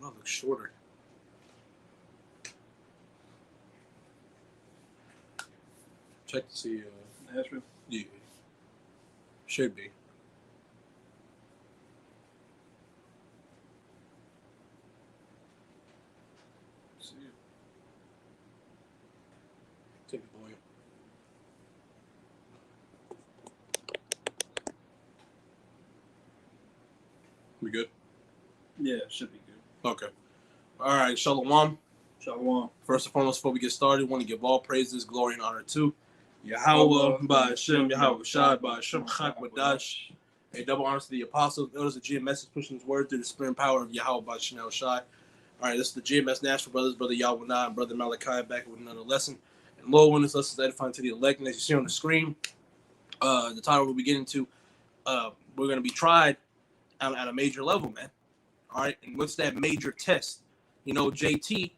I look shorter. Check to see. Nashville? Yeah. Should be. See it. Take it, boy. We good? Yeah, it should be good. Okay. All right. Shalom. Shalom. First and foremost, before we get started, I want to give all praises, glory, and honor to Yahweh, by Hashem, Yahweh Shai, by Hashem, Chak, Wadash. A double honor to the apostles, elders of GMS, pushing his word through the spirit and power of Yahweh, by Hashem, Shai. All right, this is the GMS NASHVILLE brothers, Brother Yahweh Nah, and Brother Malachi, back with another lesson. And Lord, when this lesson is edifying to the elect, and as you see on the screen, the title we'll be getting to, we're going to be tried at a major level, man. All right, and what's that major test? You know, JT,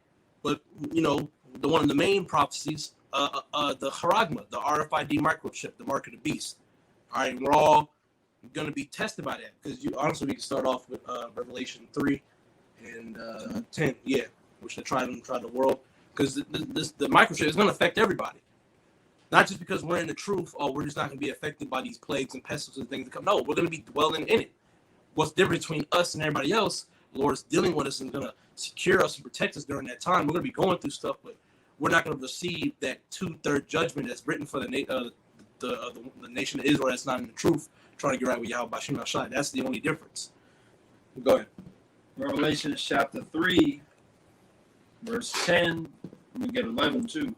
but, you know, one of the main prophecies, the Charagma, the RFID microchip, the mark of the beast. All right, we're all going to be tested by that because honestly, we can start off with Revelation 3 and 10, yeah, which they tried the world, because the microchip is going to affect everybody. Not just because we're in the truth, or we're just not going to be affected by these plagues and pestilence and things that come. No, we're going to be dwelling in it. What's different between us and everybody else? The Lord is dealing with us and going to secure us and protect us during that time. We're going to be going through stuff, but we're not going to receive that 2/3 judgment that's written for the nation of Israel that's not in the truth, trying to get right with Yahweh Bashim Al-Shai. That's the only difference. Go ahead. Revelation chapter 3, verse 10, we get 11 too.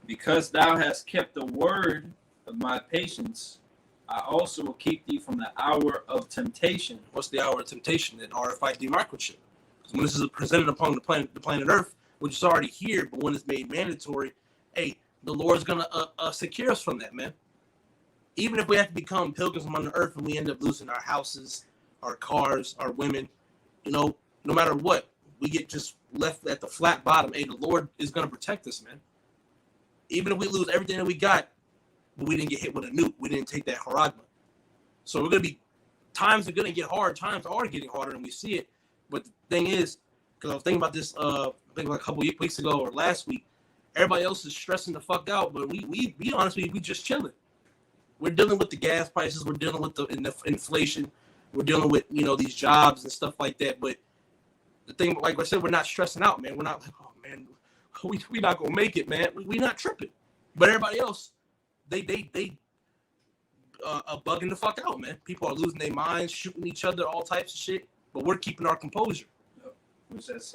Because thou hast kept the word of my patience, I also will keep thee from the hour of temptation. What's the hour of temptation? That RFID microchip. Because when this is presented upon the planet Earth, which is already here, but when it's made mandatory, hey, the Lord's going to secure us from that, man. Even if we have to become pilgrims on the earth and we end up losing our houses, our cars, our women, you know, no matter what, we get just left at the flat bottom. Hey, the Lord is going to protect us, man. Even if we lose everything that we got, but we didn't get hit with a nuke, we didn't take that Haragma. So we're going to be, times are going to get hard. Times are getting harder and we see it. But the thing is, because I was thinking about this, I think like a couple weeks ago or last week, everybody else is stressing the fuck out, but we honestly, we just chilling. We're dealing with the gas prices. We're dealing with the inflation. We're dealing with, you know, these jobs and stuff like that. But the thing, like I said, we're not stressing out, man. We're not like, oh, man, we not going to make it, man. We not tripping. But everybody else, they bugging the fuck out, man. People are losing their minds, shooting each other, all types of shit. But we're keeping our composure. Yep. Which that's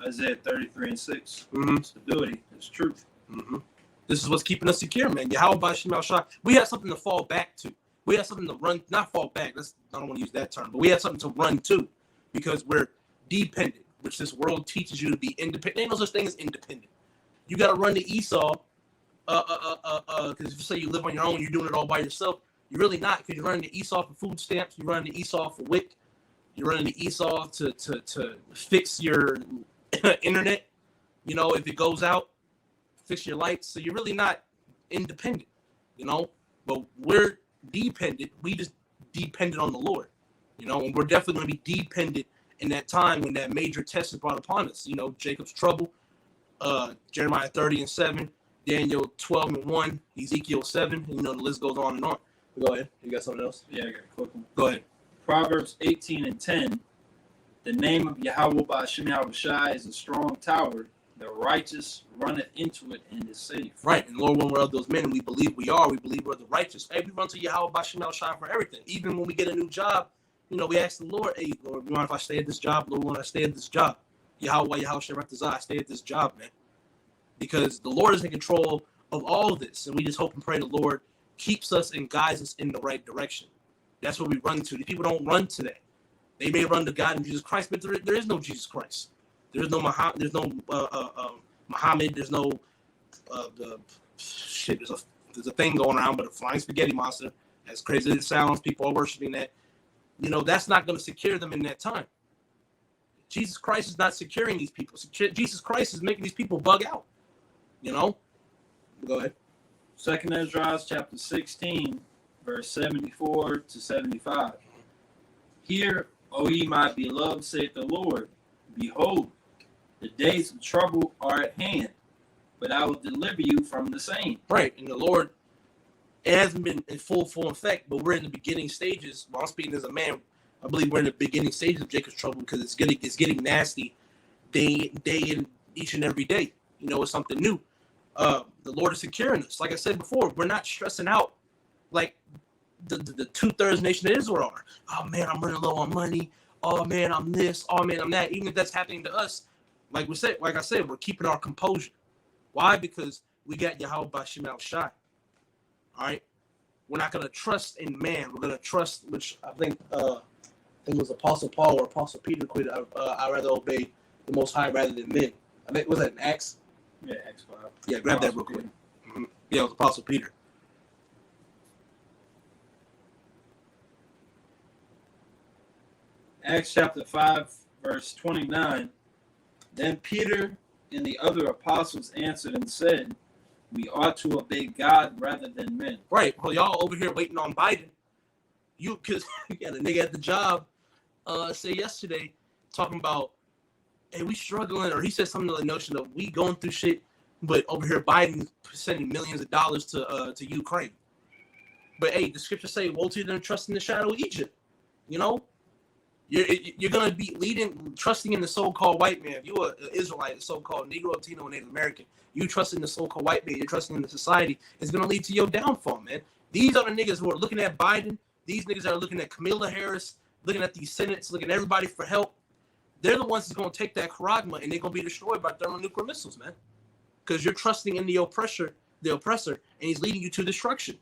Isaiah 33:6. Mm-hmm. Stability. It's truth. Mm-hmm. This is what's keeping us secure, man. Yahweh Bashim Al-Shai. We have something to fall back to. We have something to run, not fall back. I don't want to use that term, but we have something to run to because we're dependent, which this world teaches you to be independent. There ain't no such thing as independent. You got to run to Esau, because if you say you live on your own, you're doing it all by yourself. You're really not, because you're running to Esau for food stamps. You're running to Esau for WIC. You're running to Esau to fix your internet. You know, if it goes out, fix your lights. So you're really not independent, you know, but we're dependent. We just dependent on the Lord, you know, and we're definitely going to be dependent in that time when that major test is brought upon us. You know, Jacob's trouble, Jeremiah 30:7, Daniel 12:1, Ezekiel 7, and, you know, the list goes on and on. Go ahead. You got something else? Yeah, I got a quick one. Go ahead. Proverbs 18:10. The name of Yahweh Bashim Al-Shai is a strong tower. The righteous runneth into it and is safe. Right. And Lord, when we're of those men, we believe we are. We believe we're the righteous. Hey, we run to Yahweh Bashim Al-Shai for everything. Even when we get a new job, you know, we ask the Lord, hey, Lord, you mind if I stay at this job? Lord, when I stay at this job? Yahweh Shai, stay at this job, man. Because the Lord is in control of all of this. And we just hope and pray the Lord keeps us and guides us in the right direction. That's what we run to. The people don't run to that. They may run to God and Jesus Christ, but there is no Jesus Christ. There's no Muhammad. There's no Muhammad. There's no shit. There's a thing going around, but a flying spaghetti monster. As crazy as it sounds, people are worshiping that. You know, that's not going to secure them in that time. Jesus Christ is not securing these people. Jesus Christ is making these people bug out. You know. Go ahead. 2nd Ezra chapter 16, verse 74 to 75. Hear, O ye my beloved, saith the Lord, Behold, the days of trouble are at hand, but I will deliver you from the same. Right, and the Lord, it hasn't been in full effect, but we're in the beginning stages. While I'm speaking as a man, I believe we're in the beginning stages of Jacob's trouble because it's getting nasty day in each and every day. You know, it's something new. The Lord is securing us. Like I said before, we're not stressing out like the 2/3 nation of Israel are. Oh man, I'm running low on money. Oh man, I'm this. Oh man, I'm that. Even if that's happening to us, like I said, we're keeping our composure. Why? Because we got Yahweh Bashim Al Shai. All right, we're not gonna trust in man. We're gonna trust, which I think it was Apostle Paul or Apostle Peter quit. I rather obey the Most High rather than men. I think was that in Acts? Yeah, Acts 5. Yeah, grab that real quick. Mm-hmm. Yeah, it was Apostle Peter. Acts chapter 5, verse 29. Then Peter and the other apostles answered and said, we ought to obey God rather than men. Right. Well, y'all over here waiting on Biden. Because you got a nigga at the job say yesterday talking about, hey, we struggling, or he said something to the notion of we going through shit, but over here Biden sending millions of dollars to Ukraine. But hey, the scriptures say, woe to them trusting in the shadow of Egypt. You know, you're gonna be trusting in the so-called white man. If you're an Israelite, a so-called Negro, Latino, and Native American, you trust in the so-called white man, you're trusting in the society, it's gonna lead to your downfall, man. These are the niggas who are looking at Biden. These niggas are looking at Kamala Harris, looking at these senates, looking at everybody for help. They're the ones that's gonna take that charagma and they're gonna be destroyed by thermonuclear missiles, man. Because you're trusting in the oppressor, and he's leading you to destruction.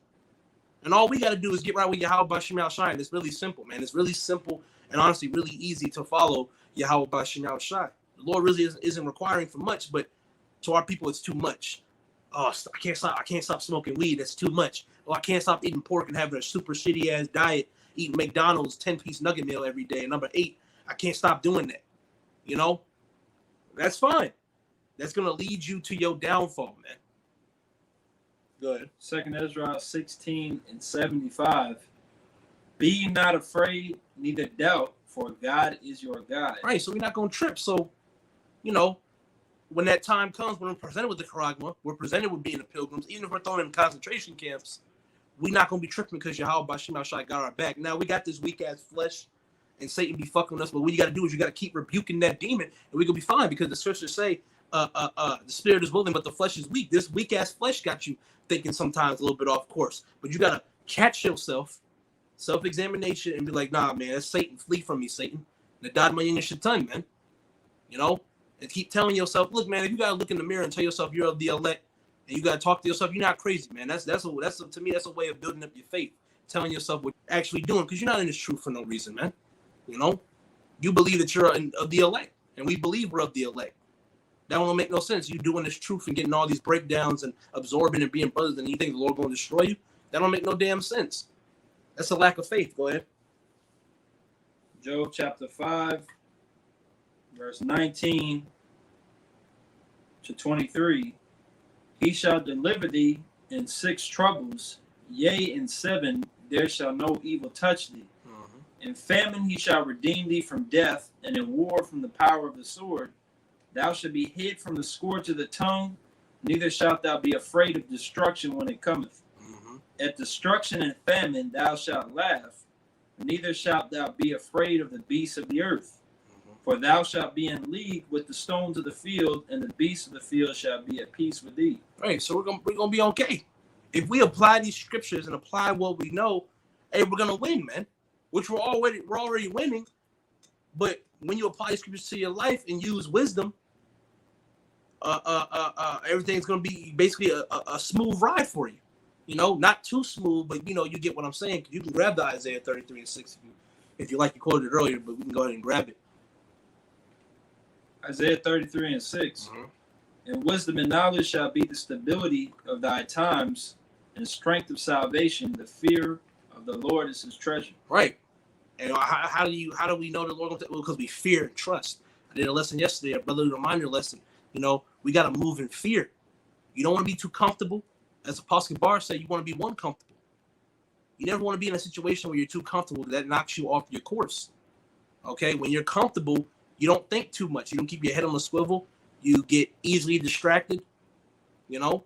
And all we got to do is get right with Yahweh Bashim Al Shai. It's really simple, man. It's really simple and honestly really easy to follow Yahweh Bashim Al Shai. The Lord really isn't requiring for much, but to our people, it's too much. Oh, I can't stop smoking weed. That's too much. Oh, I can't stop eating pork and having a super shitty ass diet, eating McDonald's 10-piece nugget meal every day. And number 8, I can't stop doing that. You know, that's fine. That's gonna lead you to your downfall, man. Go ahead. 2nd Ezra 16 and 75. Be ye not afraid, neither doubt, for God is your God. Right, so we're not gonna trip. So, you know, when that time comes, when we're presented with the charagma, we're presented with being the pilgrims, even if we're thrown in concentration camps, we're not gonna be tripping because Yahweh Bashim Al Shai got our back. Now we got this weak ass flesh, and Satan be fucking with us, but what you got to do is you got to keep rebuking that demon, and we're gonna be fine because the scriptures say, the spirit is willing, but the flesh is weak. This weak ass flesh got you thinking sometimes a little bit off course, but you got to catch yourself, self-examination, and be like, nah, man, that's Satan. Flee from me, Satan. And God, my English tongue, man. You know, and keep telling yourself, look, man, if you gotta look in the mirror and tell yourself you're of the elect, and you gotta talk to yourself, you're not crazy, man. That's to me, that's a way of building up your faith, telling yourself what you're actually doing, because you're not in this truth for no reason, man. You know, you believe that you're of the elect, and we believe we're of the elect. That don't make no sense. You doing this truth and getting all these breakdowns and absorbing and being brothers, and you think the Lord going to destroy you? That don't make no damn sense. That's a lack of faith. Go ahead. Job chapter 5, verse 19 to 23. He shall deliver thee in 6 troubles, yea, in 7 there shall no evil touch thee. In famine he shall redeem thee from death, and in war from the power of the sword. Thou shalt be hid from the scourge of the tongue, neither shalt thou be afraid of destruction when it cometh. At destruction and famine thou shalt laugh, neither shalt thou be afraid of the beasts of the earth. For thou shalt be in league with the stones of the field, and the beasts of the field shall be at peace with thee. Right, so we're gonna be okay. If we apply these scriptures and apply what we know, hey, we're gonna win, man. Which we're already winning. But when you apply scriptures to your life and use wisdom, everything's gonna be basically a smooth ride for you. You know, not too smooth, but you know, you get what I'm saying. You can grab the Isaiah 33 and 6 if you like. You quoted it earlier, but we can go ahead and grab it. Isaiah 33 and 6. And wisdom and knowledge shall be the stability of thy times, and strength of salvation. The fear of the Lord is his treasure. Right. And how do we know the Lord? Well, because we fear and trust. I did a lesson yesterday, a brotherly reminder lesson. You know, we got to move in fear. You don't want to be too comfortable. As Apostle Bar said, you want to be one comfortable. You never want to be in a situation where you're too comfortable. That knocks you off your course. Okay? When you're comfortable, You don't think too much. You don't keep your head on the swivel. You get easily distracted. You know,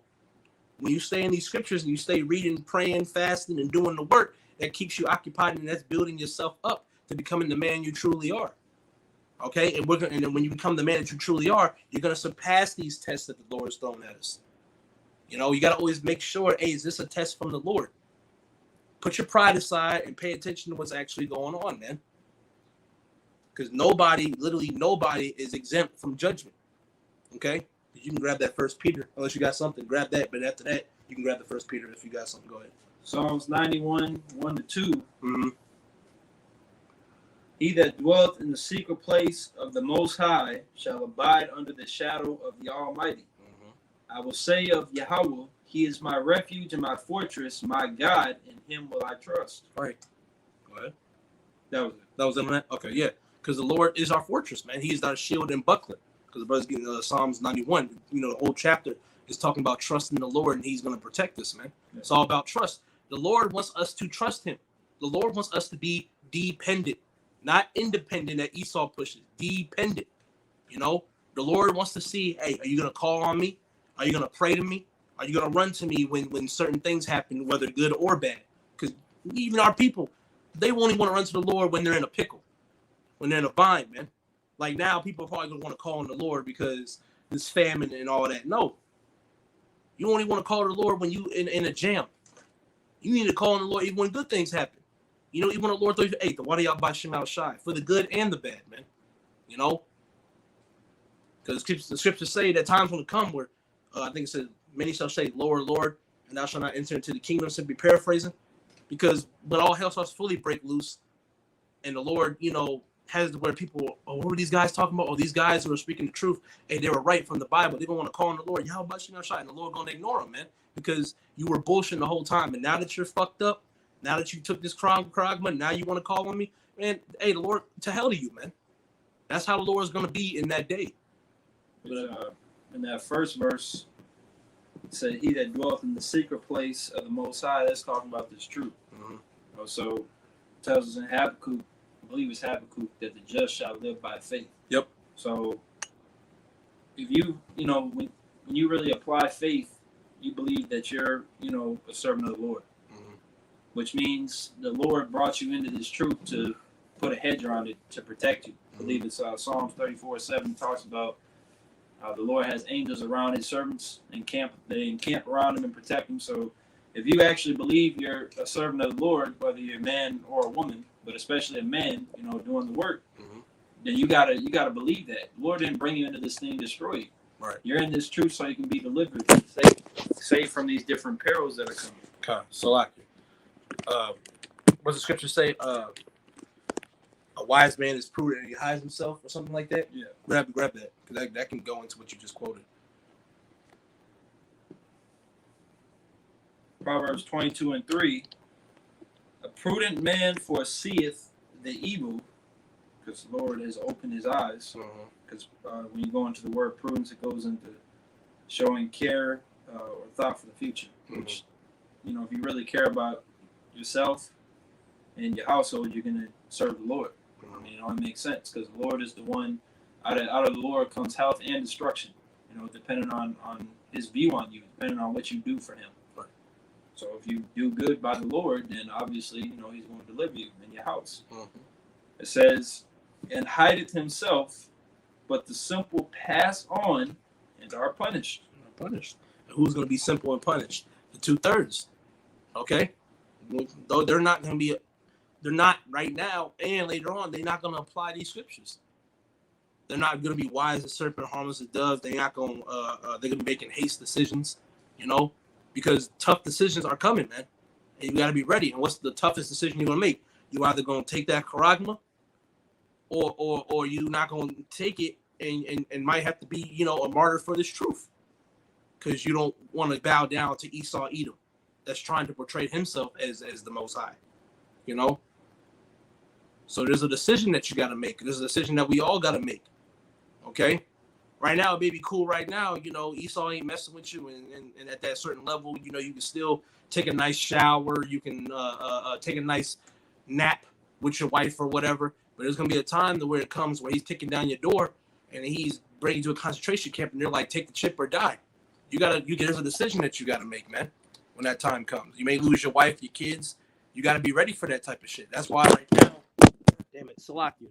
when you stay in these scriptures and you stay reading, praying, fasting, and doing the work, that keeps you occupied, and that's building yourself up to becoming the man you truly are. Okay, and then when you become the man that you truly are, you're gonna surpass these tests that the Lord is throwing at us. You know, you gotta always make sure, hey, is this a test from the Lord? Put your pride aside and pay attention to what's actually going on, man. Because literally nobody is exempt from judgment. Okay? You can grab that First Peter, unless you got something, grab that. But after that, you can grab the First Peter if you got something. Go ahead. Psalms 91, 1-2. Mm-hmm. He that dwelleth in the secret place of the Most High shall abide under the shadow of the Almighty. I will say of Yahweh, he is my refuge and my fortress, my God, in him will I trust. Right. Go ahead. That was it. That was it. Okay, yeah. Because the Lord is our fortress, man. He is our shield and buckler. Because the brother's getting Psalms 91. You know, the whole chapter is talking about trusting the Lord, and he's going to protect us, man. Yeah. It's all about trust. The Lord wants us to trust him. The Lord wants us to be dependent, not independent that Esau pushes. Dependent. You know, the Lord wants to see, hey, are you going to call on me? Are you going to pray to me? Are you going to run to me when certain things happen, whether good or bad? Because even our people, they only want to run to the Lord when they're in a pickle, when they're in a bind, man. Like now, people are probably going to want to call on the Lord because this famine and all that. No. You only want to call on the Lord when you in a jam. You need to call on the Lord even when good things happen. You know, even when the Lord throws you, hey, the water y'all by Shem out shy, for the good and the bad, man. You know? Because the scriptures say that times will come where, I think it says, many shall say, Lord, Lord, and thou shalt not enter into the kingdom, simply paraphrasing. Because when all hell starts fully break loose, and the Lord, you know, has where people, oh, what were these guys talking about? Oh, these guys who are speaking the truth, hey, they were right from the Bible. They're going to want to call on the Lord. How about you not shot? And the Lord going to ignore them, man, because you were bullshitting the whole time. And now that you're fucked up, now that you took this kragma, now you want to call on me, man, hey, the Lord, to hell to you, man. That's how the Lord is going to be in that day. But, in that first verse, it said, he that dwelleth in the secret place of the Most High, that's talking about this truth. Mm-hmm. So it tells us in Habakkuk, I believe it's Habakkuk, that the just shall live by faith. Yep. So if you know, when you really apply faith, you believe that you're, you know, a servant of the Lord, mm-hmm. which means the Lord brought you into this truth to put a hedge around it to protect you. Mm-hmm. I believe it's Psalms 34:7 talks about the Lord has angels around his servants and they encamp around him and protect him. So if you actually believe you're a servant of the Lord, whether you're a man or a woman, but especially a man, you know, doing the work, mm-hmm. then you gotta believe that. The Lord didn't bring you into this thing to destroy you. Right. You're in this truth so you can be delivered, saved from these different perils that are coming. Okay. So like, what's the scripture say? A wise man is prudent and he hides himself, or something like that. Yeah. Grab that, because that can go into what you just quoted. Proverbs 22:3. A prudent man foreseeth the evil, because the Lord has opened his eyes. Because when you go into the word prudence, it goes into showing care or thought for the future. Mm-hmm. Which, you know, if you really care about yourself and your household, you're going to serve the Lord. I mean, it only makes sense because the Lord is the one. Out of the Lord comes health and destruction. You know, depending on his view on you, depending on what you do for him. Right. So if you do good by the Lord, then obviously, you know, he's going to deliver you in your house. Mm-hmm. It says, and hideth himself, but the simple pass on and are punished. Punished. And who's going to be simple and punished? The 2/3. Okay? Though they're not going to be. They're not right now, and later on, they're not going to apply these scriptures. They're not going to be wise as serpent, harmless as dove. They're not going. They're going to be making haste decisions, you know, because tough decisions are coming, man. And you got to be ready. And what's the toughest decision you're going to make? You either going to take that charagma, or you're not going to take it, and might have to be, you know, a martyr for this truth, because you don't want to bow down to Esau Edom, that's trying to portray himself as the Most High, you know. So there's a decision that you got to make. There's a decision that we all got to make. Okay? Right now, it may be cool right now. You know, Esau ain't messing with you. And at that certain level, you know, you can still take a nice shower. You can take a nice nap with your wife or whatever. But there's gonna be a time to where it comes where he's kicking down your door and he's bringing you to a concentration camp, and they're like, take the chip or die. There's a decision that you gotta make, man. When that time comes, you may lose your wife, your kids. You gotta be ready for that type of shit. That's why right now, damn it, Salakia.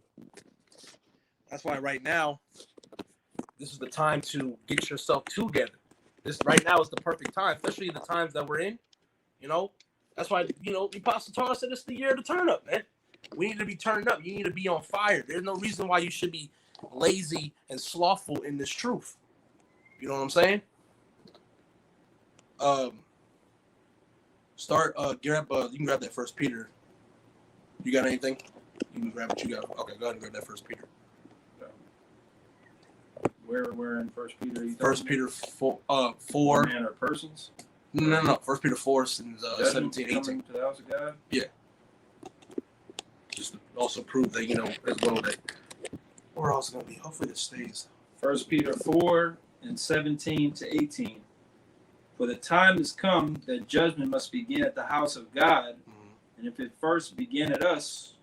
That's why right now, this is the time to get yourself together. This right now is the perfect time, especially the times that we're in. You know, that's why, you know, the Apostle Paul said it's the year to turn up, man. We need to be turned up. You need to be on fire. There's no reason why you should be lazy and slothful in this truth. You know what I'm saying? You can grab that First Peter. You got anything? You can grab what you got. Okay, go ahead and grab that First Peter. Where in First Peter? First Peter 4. Man or persons? No. First Peter 4 and 17, 18. To the house of God? Yeah. Just to also prove that, you know, as well that where else gonna be. Hopefully it stays. First Peter 4 and 17 to 18. For the time has come that judgment must begin at the house of God, and if it first begin at us,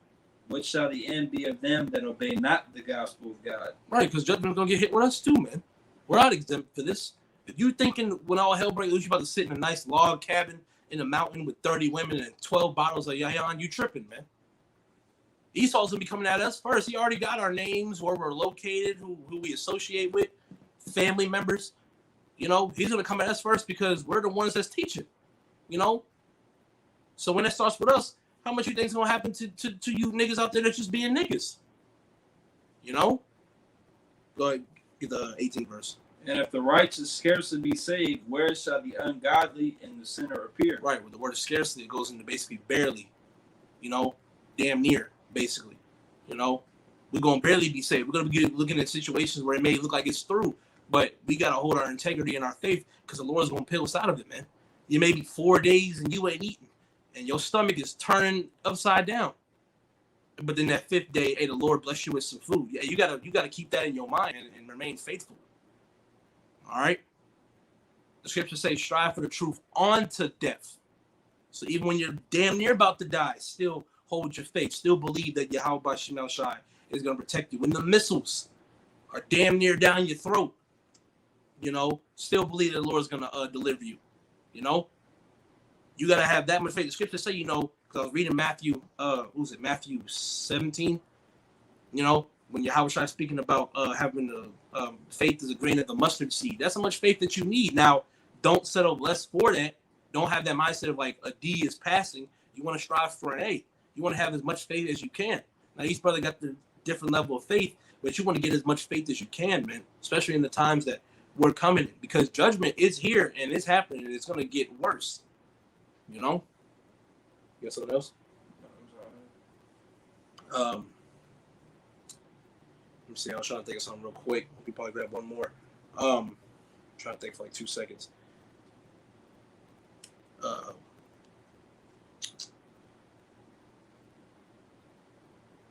what shall the end be of them that obey not the gospel of God? Right, because judgment's gonna get hit with us too, man. We're not exempt for this. If you thinking when all hell breaks loose, you about to sit in a nice log cabin in a mountain with 30 women and 12 bottles of yayan, you tripping, man. Esau's gonna be coming at us first. He already got our names, where we're located, who we associate with, family members. You know, he's gonna come at us first because we're the ones that's teaching. You know, so when it starts with us, how much you think is gonna happen to you niggas out there that's just being niggas? You know, go ahead, get the 18th verse. And if the righteous scarcely be saved, where shall the ungodly and the sinner appear? Right, with the word scarcely, it goes into basically barely. You know, damn near, basically. You know, we're gonna barely be saved. We're gonna be looking at situations where it may look like it's through. But we got to hold our integrity and our faith because the Lord's going to pull us out of it, man. You may be 4 days and you ain't eating and your stomach is turning upside down. But then that 5th day, hey, the Lord bless you with some food. Yeah, you gotta keep that in your mind and remain faithful. All right? The scriptures say, strive for the truth unto death. So even when you're damn near about to die, still hold your faith. Still believe that Yahweh Shemel Shai is going to protect you. When the missiles are damn near down your throat, you know, still believe that the Lord's going to deliver you. You know, you got to have that much faith. The scriptures say, you know, because I was reading Matthew, Matthew 17, you know, when Yahweh is speaking about having the faith as a grain of the mustard seed. That's how much faith that you need. Now, don't settle less for that. Don't have that mindset of like a D is passing. You want to strive for an A. You want to have as much faith as you can. Now, each brother got the different level of faith, but you want to get as much faith as you can, man, especially in the times that we're coming in, because judgment is here and it's happening and it's going to get worse. You know? You got something else? Let me see. I was trying to think of something real quick. We probably grab one more. Trying to think for like 2 seconds.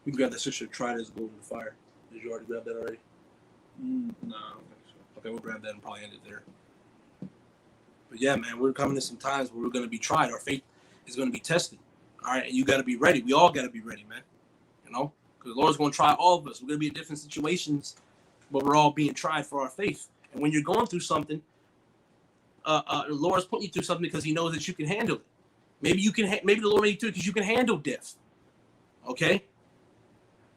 We can grab that sister try this golden fire. Did you already grab that already? No, I don't think so. Okay, we'll grab that and probably end it there. But yeah, man, we're coming to some times where we're going to be tried. Our faith is going to be tested. All right, and you got to be ready. We all got to be ready, man. You know, because the Lord's going to try all of us. We're going to be in different situations, but we're all being tried for our faith. And when you're going through something, the Lord's putting you through something because He knows that you can handle it. Maybe you can. Maybe the Lord made you through it because you can handle death. Okay.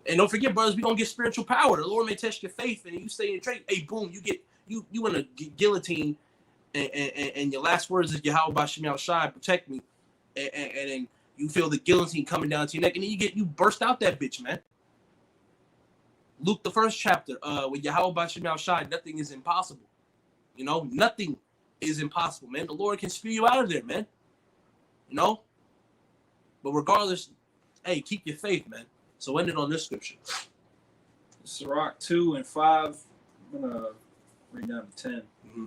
And don't forget, brothers, we're going to get spiritual power. The Lord may test your faith, and you stay in trade. Hey, boom, you in a guillotine, and your last words is Yahweh Shemel Shai, protect me. And then you feel the guillotine coming down to your neck, and then you burst out that bitch, man. Luke, the 1st chapter, with Yahweh Shemel Shai, nothing is impossible. You know, nothing is impossible, man. The Lord can spew you out of there, man. You know? But regardless, hey, keep your faith, man. So end it on this scripture. Sirach 2 and 5. I'm going to read down to 10. Mm-hmm.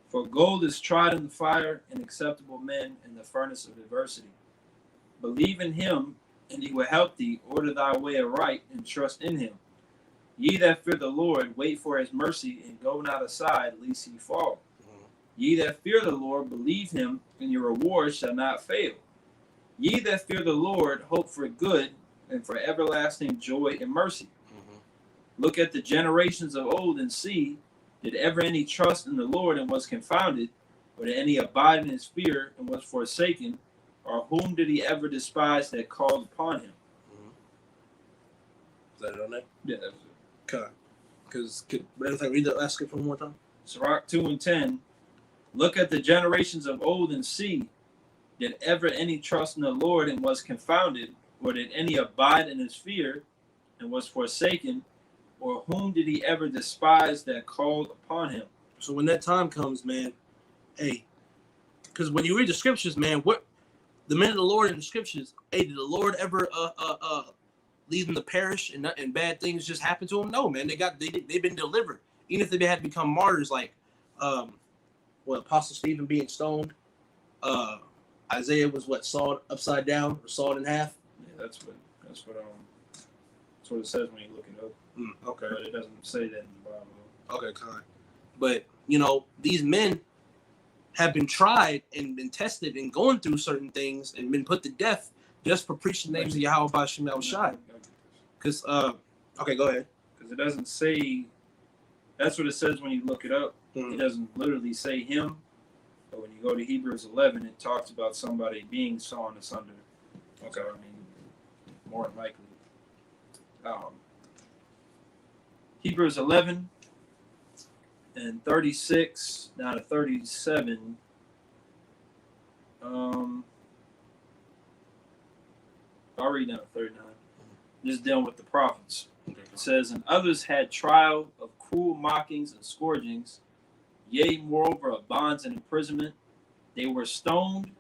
For gold is tried in the fire, and acceptable men in the furnace of adversity. Believe in Him, and He will help thee. Order thy way aright, and trust in Him. Ye that fear the Lord, wait for His mercy, and go not aside, lest ye fall. Mm-hmm. Ye that fear the Lord, believe Him, and your reward shall not fail. Ye that fear the Lord, hope for good, and for everlasting joy and mercy. Mm-hmm. Look at the generations of old and see, did ever any trust in the Lord and was confounded, or did any abide in his fear and was forsaken, or whom did he ever despise that called upon him? Mm-hmm. Is that it on there? Yeah, that's it. Okay. Because, read the last script one more time. Sirach 2:10. Look at the generations of old and see, did ever any trust in the Lord and was confounded, or did any abide in his fear and was forsaken, or whom did he ever despise that called upon him? So when that time comes, man, hey, because when you read the scriptures, man, what the men of the Lord in the scriptures, hey, did the Lord ever leave them to perish and bad things just happen to them? No, man, they've been delivered, even if they had to become martyrs, like Apostle Stephen being stoned, Isaiah was sawed upside down or sawed in half. Yeah, that's what it says when you look it up. Okay, but it doesn't say that in the Bible. Okay, kind. But these men have been tried and been tested and going through certain things and been put to death just for preaching the names of Yahweh Ba'Shem Yahushai. Because okay, go ahead. Because it doesn't say. That's what it says when you look it up. It doesn't literally say him. But when you go to Hebrews 11, it talks about somebody being sawn asunder. Okay, I mean, more than likely. Hebrews 11 and 36 down to 37. I'll read down to 39. Just dealing with the prophets. It says, and others had trial of cruel mockings and scourgings, yea, moreover, of bonds and imprisonment. They were stoned,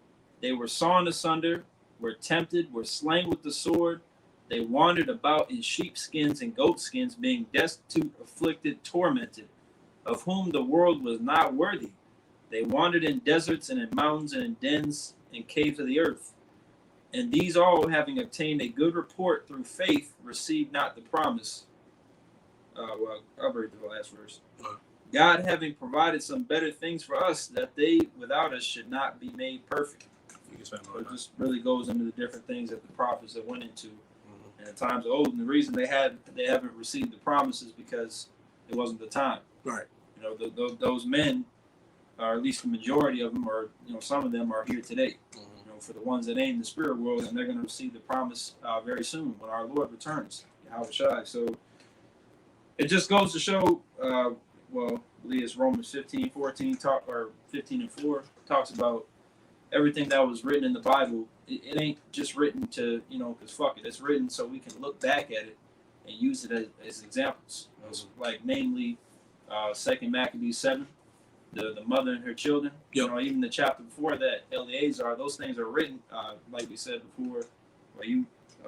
they were sawn asunder, were tempted, were slain with the sword. They wandered about in sheepskins and goatskins, being destitute, afflicted, tormented, of whom the world was not worthy. They wandered in deserts and in mountains and in dens and caves of the earth. And these all, having obtained a good report through faith, received not the promise. Well, I'll read the last verse. God having provided some better things for us, that they without us should not be made perfect. So it just really goes into the different things that the prophets have went into in the times of old. And the reason they haven't received the promise is because it wasn't the time. Right. Those men, or at least the majority of them, or some of them are here today. For the ones that ain't in the spirit world, and they're going to receive the promise very soon when our Lord returns. Yahushua. So it just goes to show, I believe it's Romans 15:14 or 15 and 4 talks about everything that was written in the Bible. It ain't just written to, because fuck it. It's written so we can look back at it and use it as examples. Like namely, 2 Maccabees 7. The mother and her children, even the chapter before that, Eleazar, those things are written, like we said before, you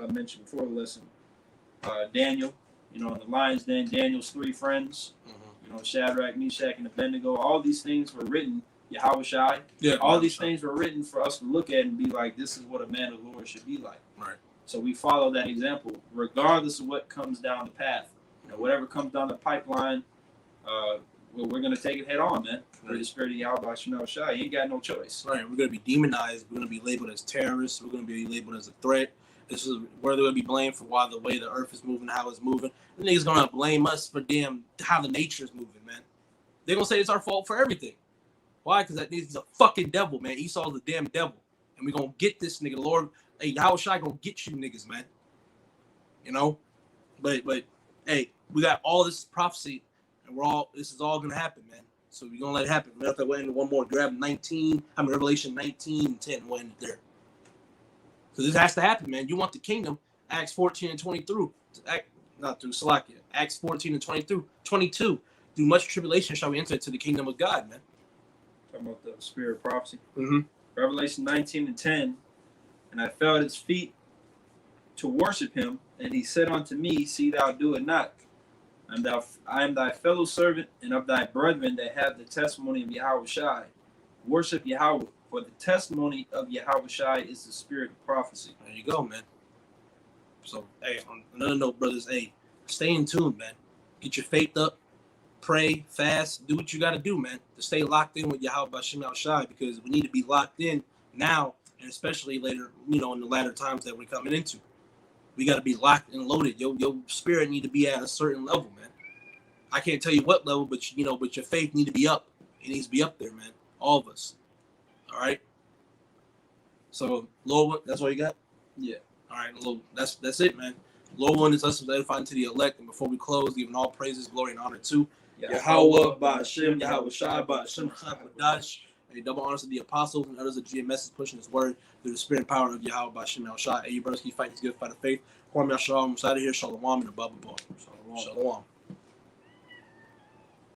mentioned before the lesson. Daniel, in the lion's den, Daniel's 3 friends, Shadrach, Meshach, and Abednego, all these things were written, Yahushai. Yeah, all these things were written for us to look at and be like, this is what a man of the Lord should be like. Right. So we follow that example, regardless of what comes down the path. Whatever comes down the pipeline, we're going to take it head on, man. For the spirit of Yahweh Shai. You ain't got no choice. Right. We're going to be demonized. We're going to be labeled as terrorists. We're going to be labeled as a threat. This is where they're going to be blamed for why the way the earth is moving, how it's moving. The niggas going to blame us for how the nature is moving, man. They're going to say it's our fault for everything. Why? Because that nigga's a fucking devil, man. Esau's the damn devil. And we're going to get this nigga. The Lord, hey, Yahweh Shai going to get you niggas, man. But hey, we got all this prophecy, and this is all going to happen, man. So we're going to let it happen. We're going to went into one more, grab Revelation 19 and 10, we'll end it there. So this has to happen, man. You want the kingdom, Acts 14 and 22. Acts 14 and 22. Through much tribulation shall we enter into the kingdom of God, man. Talking about the spirit of prophecy. Mm-hmm. Revelation 19 and 10. And I fell at his feet to worship him, and he said unto me, see thou do it not. I am thy fellow servant and of thy brethren that have the testimony of Yahweh Shai. Worship Yahweh, for the testimony of Yahweh Shai is the spirit of prophecy. There you go, man. So, hey, on another note, brothers, hey, stay in tune, man. Get your faith up, pray, fast, do what you got to do, man, to stay locked in with Yahweh Ba'Shem Yahushai, because we need to be locked in now, and especially later, in the latter times that we're coming into. We got to be locked and loaded. Your spirit need to be at a certain level, man. I can't tell you what level, but but your faith need to be up. It needs to be up there, man. All of us. All right. So, Lord, that's all you got? Yeah. All right, Lord, that's it, man. Lord, one is us edifying to the elect, and before we close, giving all praises, glory, and honor to Yahweh, by Hashem, Yahweh Shai, by Hashem, Chak, a double honors to the apostles and others of GMS is pushing his word through the spirit and power of Yahweh, by Hashem, Yahweh Shai. Hey, you brothers keep fighting this good fight of faith. Kwame Shalom, out of here, Shalom, and above. Shalom.